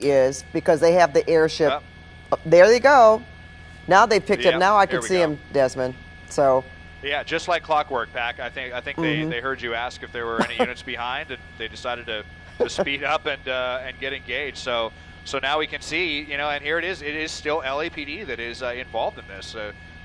is because they have the airship. Oh, there they go. Now they picked him. Now I can see him, Desmond. So. Yeah, just like clockwork, Pac. I think they heard you ask if there were any units behind, and they decided to speed up and get engaged. So now we can see, and here it is. It is still LAPD that is involved in this,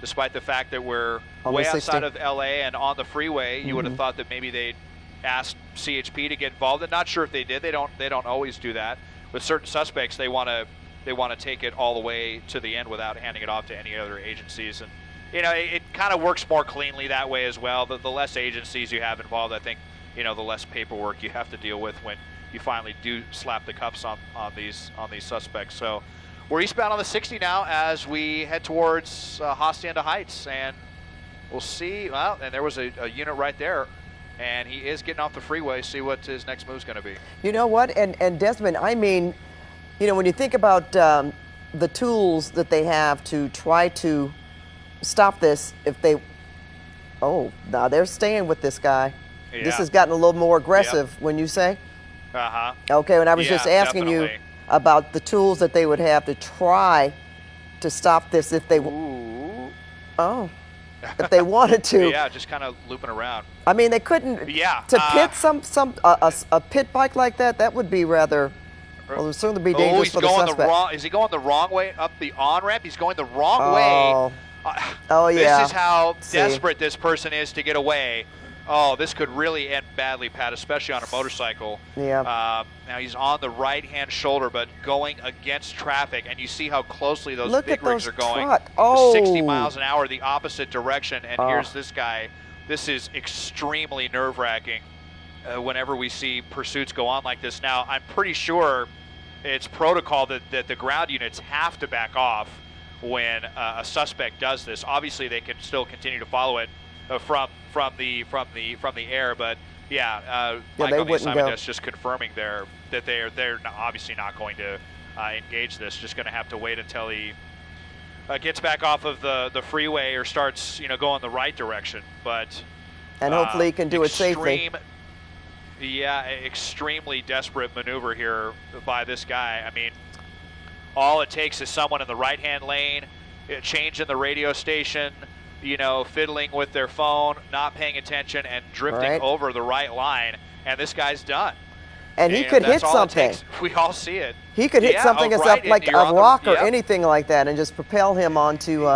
despite the fact that we're way outside of LA and on the freeway. You would have thought that maybe they'd asked CHP to get involved. I'm not sure if they did. They don't always do that. With certain suspects, they want to take it all the way to the end without handing it off to any other agencies. And it kind of works more cleanly that way as well. The less agencies you have involved, I think, the less paperwork you have to deal with when you finally do slap the cuffs on these suspects. So we're eastbound on the 60 now as we head towards Hacienda Heights, and we'll see. Well, and there was a unit right there, and he is getting off the freeway. See what his next move's going to be. You know what? And Desmond, I mean, when you think about the tools that they have to try to stop this, now they're staying with this guy. Yeah. This has gotten a little more aggressive, when you say? Okay, and I was just asking you about the tools that they would have to try to stop this if they if they wanted to. Yeah, just kind of looping around. I mean, they couldn't. To pit a pit bike like that would be rather. Well, it would certainly be dangerous for the suspect. Is he going the wrong way up the on-ramp? He's going the wrong way. Yeah. This is how desperate this person is to get away. Oh, this could really end badly, Pat, especially on a motorcycle. Yeah. Now he's on the right-hand shoulder, but going against traffic, and you see how closely those big rigs are going. 60 miles an hour the opposite direction, and here's this guy. This is extremely nerve-wracking whenever we see pursuits go on like this. Now, I'm pretty sure it's protocol that the ground units have to back off when a suspect does this. Obviously, they can still continue to follow it from the air, but Mike on the assignment desk just confirming that they're obviously not going to engage this. Just going to have to wait until he gets back off of the freeway or starts going the right direction. But hopefully he can do it safely. Yeah, extremely desperate maneuver here by this guy. I mean, all it takes is someone in the right-hand lane, change in the radio station, fiddling with their phone, not paying attention, and drifting over the right line, and this guy's done. And he could hit something. We all see it. He could hit something like a rock or anything like that and just propel him onto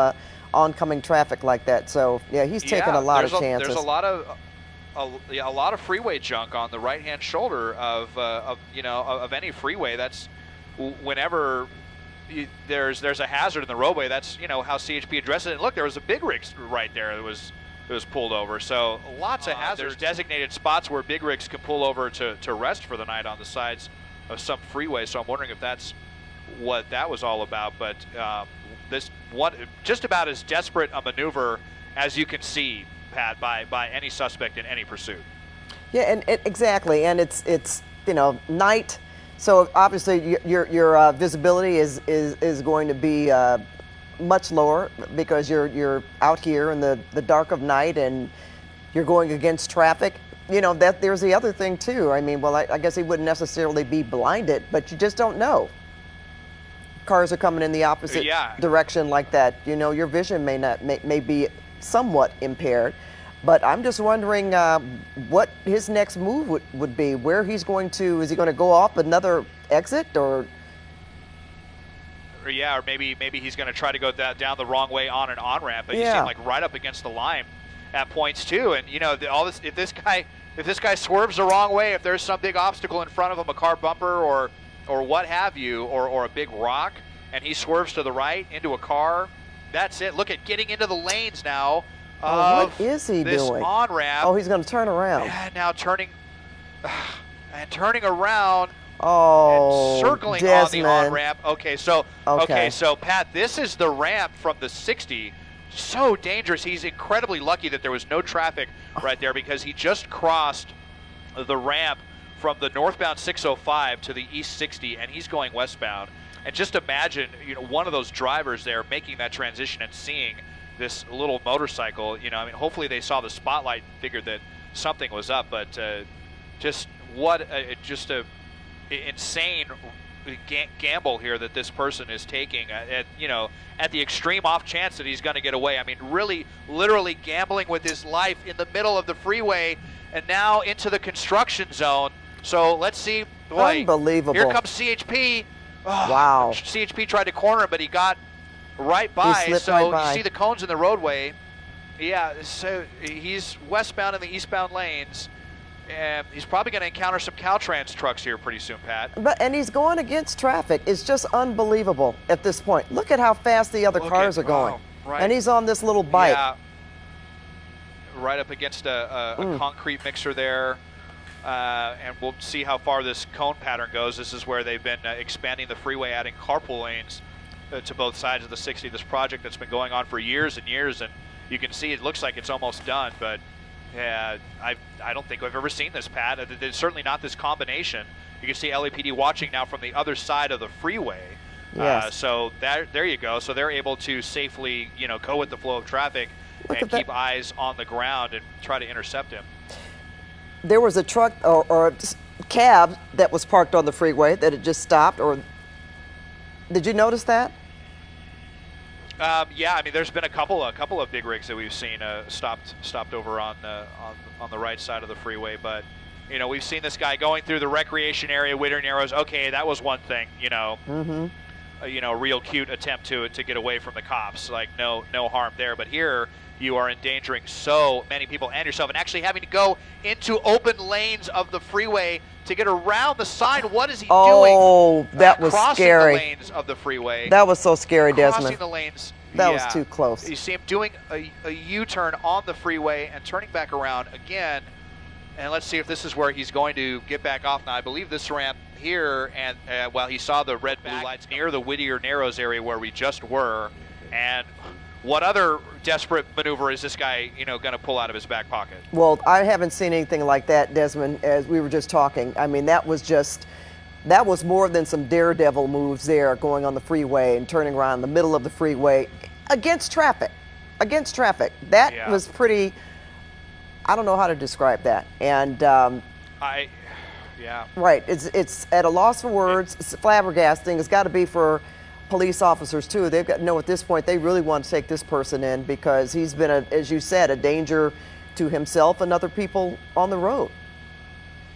oncoming traffic like that. So, yeah, he's taking a lot of chances. There's a lot of freeway junk on the right-hand shoulder of any freeway. That's whenever there's a hazard in the roadway. That's how CHP addresses it. And look, there was a big rig right there that was pulled over. So lots of hazards. There's designated spots where big rigs can pull over to rest for the night on the sides of some freeway. So I'm wondering if that's what that was all about. But just about as desperate a maneuver as you can see, Pat, by any suspect in any pursuit. Yeah, and exactly, and it's night. So obviously your visibility is going to be much lower because you're out here in the dark of night and you're going against traffic. That there's the other thing too. I mean, well, I guess he wouldn't necessarily be blinded, but you just don't know. Cars are coming in the opposite direction like that. Your vision may be somewhat impaired. But I'm just wondering what his next move would be, where he's going to, is he going to go off another exit or maybe he's going to try to go down the wrong way on an on-ramp, but you seem like right up against the line at points too. And all this, if this guy swerves the wrong way, if there's some big obstacle in front of him, a car bumper or what have you, or a big rock, and he swerves to the right into a car, that's it. Look at getting into the lanes now. What is he doing? On-ramp. Oh, he's going to turn around. Yeah, now turning around. Oh, and circling Desmond. on the on-ramp. Okay, so Pat, this is the ramp from the 60. So dangerous. He's incredibly lucky that there was no traffic right there because he just crossed the ramp from the northbound 605 to the east 60, and he's going westbound. And just imagine, one of those drivers there making that transition and seeing this little motorcycle. I mean, hopefully they saw the spotlight and figured that something was up, but just a insane, gamble here that this person is taking at at the extreme off chance that he's going to get away. I mean, really, literally gambling with his life in the middle of the freeway and now into the construction zone. So let's see. Boy, unbelievable. Here comes CHP. Oh, wow. CHP tried to corner him, but he got right by. He slipped so right by. You see the cones in the roadway. Yeah, so he's westbound in the eastbound lanes. And he's probably going to encounter some Caltrans trucks here pretty soon, Pat. And he's going against traffic. It's just unbelievable at this point. Look at how fast the other cars are going. Right. And he's on this little bike. Yeah, right up against a concrete mixer there. And we'll see how far this cone pattern goes. This is where they've been expanding the freeway, adding carpool lanes to both sides of the 60. This project that's been going on for years and years, and you can see it looks like it's almost done, but yeah, I don't think I've ever seen this, Pat. It's certainly not this combination. You can see LAPD watching now from the other side of the freeway. Yes. So there you go. So they're able to safely, go with the flow of traffic and keep eyes on the ground and try to intercept him. There was a truck or a cab that was parked on the freeway that had just stopped. Or did you notice that? Yeah, I mean, there's been a couple of big rigs that we've seen stopped over on the right side of the freeway. But we've seen this guy going through the recreation area, Whittier Narrows. Okay, that was one thing. A real cute attempt to get away from the cops. Like no harm there. But here you are endangering so many people and yourself, and actually having to go into open lanes of the freeway to get around the sign. What is he doing? Oh, that was crossing scary. The lanes of the freeway. That was so scary, Crossing Desmond. the lanes. That was too close. You see him doing a U-turn on the freeway and turning back around again. And let's see if this is where he's going to get back off. Now, I believe this ramp here, and he saw the red blue lights near the Whittier Narrows area where we just were. And what other desperate maneuver is this guy, going to pull out of his back pocket? Well, I haven't seen anything like that, Desmond, as we were just talking. I mean, that was more than some daredevil moves there, going on the freeway and turning around in the middle of the freeway against traffic. That was pretty, I don't know how to describe that. And right, it's at a loss for words. It's flabbergasting. It's got to be for police officers too. They've got to know at this point they really want to take this person in, because he's been, as you said, a danger to himself and other people on the road.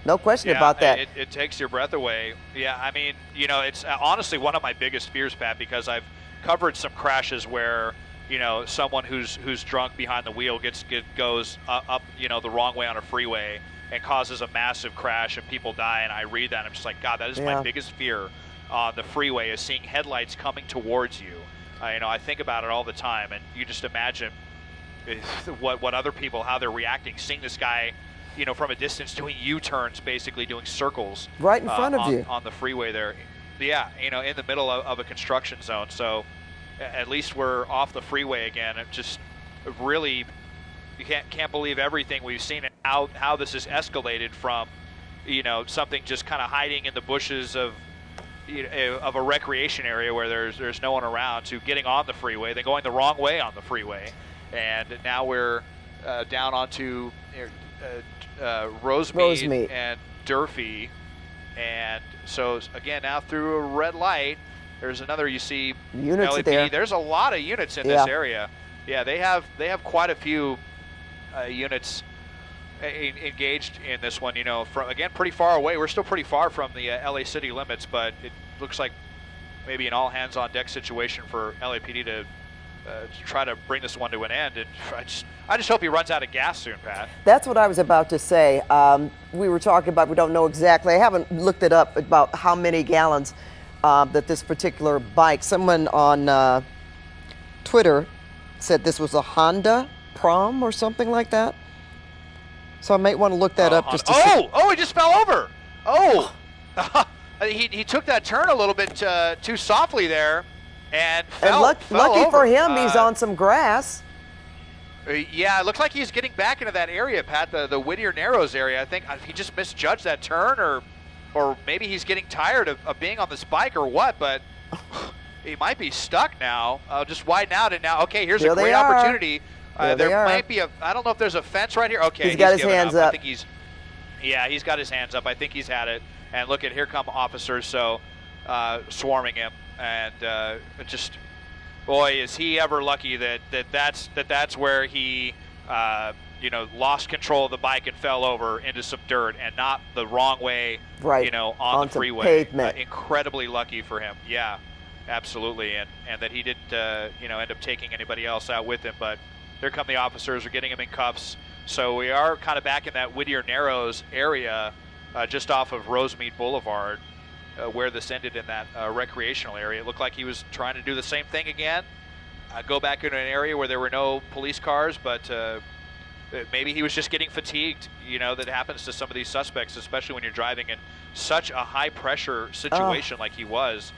No question about that. It takes your breath away. Yeah, I mean, it's honestly one of my biggest fears, Pat, because I've covered some crashes where, someone who's drunk behind the wheel goes up, the wrong way on a freeway and causes a massive crash and people die. And I read that and I'm just like, God, that is my biggest fear on the freeway, is seeing headlights coming towards you. I think about it all the time, and you just imagine what other people, how they're reacting, seeing this guy, from a distance doing U-turns, basically doing circles right in front of you on the freeway there. Yeah, in the middle of a construction zone. So at least we're off the freeway again. It just really, you can't believe everything we've seen and how this has escalated from, something just kind of hiding in the bushes of a recreation area where there's no one around, to getting on the freeway, then going the wrong way on the freeway, and now we're down onto Rosemead and Durfee. And so again, now through a red light, there's another, you see units LAPD. there. There's a lot of units in this area. Yeah, they have quite a few units engaged in this one. From, again, pretty far away. We're still pretty far from the LA city limits, but it looks like maybe an all hands on deck situation for LAPD to try to bring this one to an end. And I just hope he runs out of gas soon, Pat. That's what I was about to say. We were talking about, we don't know exactly. I haven't looked it up about how many gallons that this particular bike. Someone on Twitter said this was a Honda Prom or something like that. So I might want to look that up just to see. Oh, he just fell over. Oh, he took that turn a little bit too softly there. And lucky over. for him, he's on some grass. Yeah, it looks like he's getting back into that area, Pat, the Whittier Narrows area. I think he just misjudged that turn, or maybe he's getting tired of being on this bike or what, but he might be stuck now. Just widen out, and now, okay, here's a great opportunity. There might be I don't know if there's a fence right here. Okay, he's got his hands up. I think he's got his hands up. I think he's had it. And look here come officers. So swarming him, and just, boy, is he ever lucky that's where he lost control of the bike and fell over into some dirt, and not the wrong way, right, on onto the freeway. Pavement. Incredibly lucky for him. Yeah, absolutely, and that he didn't end up taking anybody else out with him. But here come the officers. Are getting him in cuffs. So we are kind of back in that Whittier Narrows area, just off of Rosemead Boulevard, where this ended in that recreational area. It looked like he was trying to do the same thing again, go back into an area where there were no police cars, but maybe he was just getting fatigued. That happens to some of these suspects, especially when you're driving in such a high-pressure situation like he was.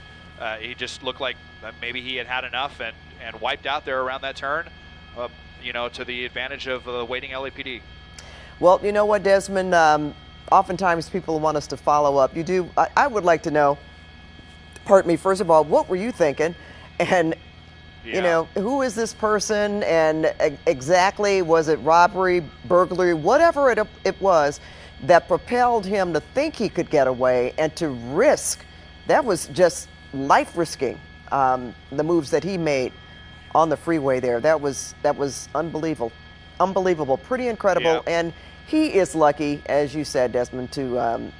He just looked like maybe he had had enough and wiped out there around that turn, to the advantage of the waiting LAPD. Well, you know what, Desmond? Oftentimes people want us to follow up. You do. I would like to know, pardon me, first of all, what were you thinking? And, who is this person? And exactly, was it robbery, burglary, whatever it was that propelled him to think he could get away and to risk? That was just life risking, the moves that he made on the freeway there. That was unbelievable. Pretty incredible. Yeah. And he is lucky, as you said, Desmond, to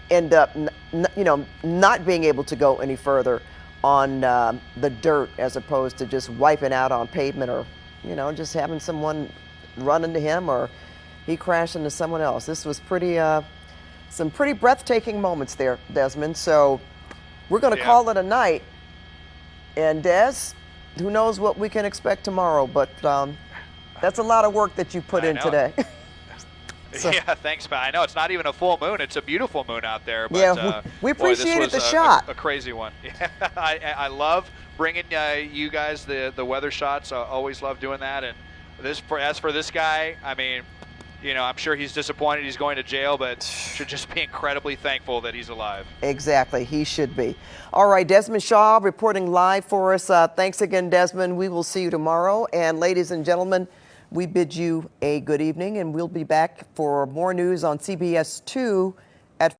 end up, not being able to go any further on the dirt, as opposed to just wiping out on pavement, or, just having someone run into him, or he crashed into someone else. This was some pretty breathtaking moments there, Desmond. So we're going to call it a night. And Des, who knows what we can expect tomorrow, but that's a lot of work that you put in today. So, yeah, thanks, Pat. I know it's not even a full moon. It's a beautiful moon out there. But, yeah, we appreciated the shot. A crazy one. Yeah, I love bringing you guys the weather shots. I always love doing that. And as for this guy, I mean, I'm sure he's disappointed he's going to jail, but should just be incredibly thankful that he's alive. Exactly. He should be. All right, Desmond Shaw reporting live for us. Thanks again, Desmond. We will see you tomorrow. And ladies and gentlemen, we bid you a good evening, and we'll be back for more news on CBS 2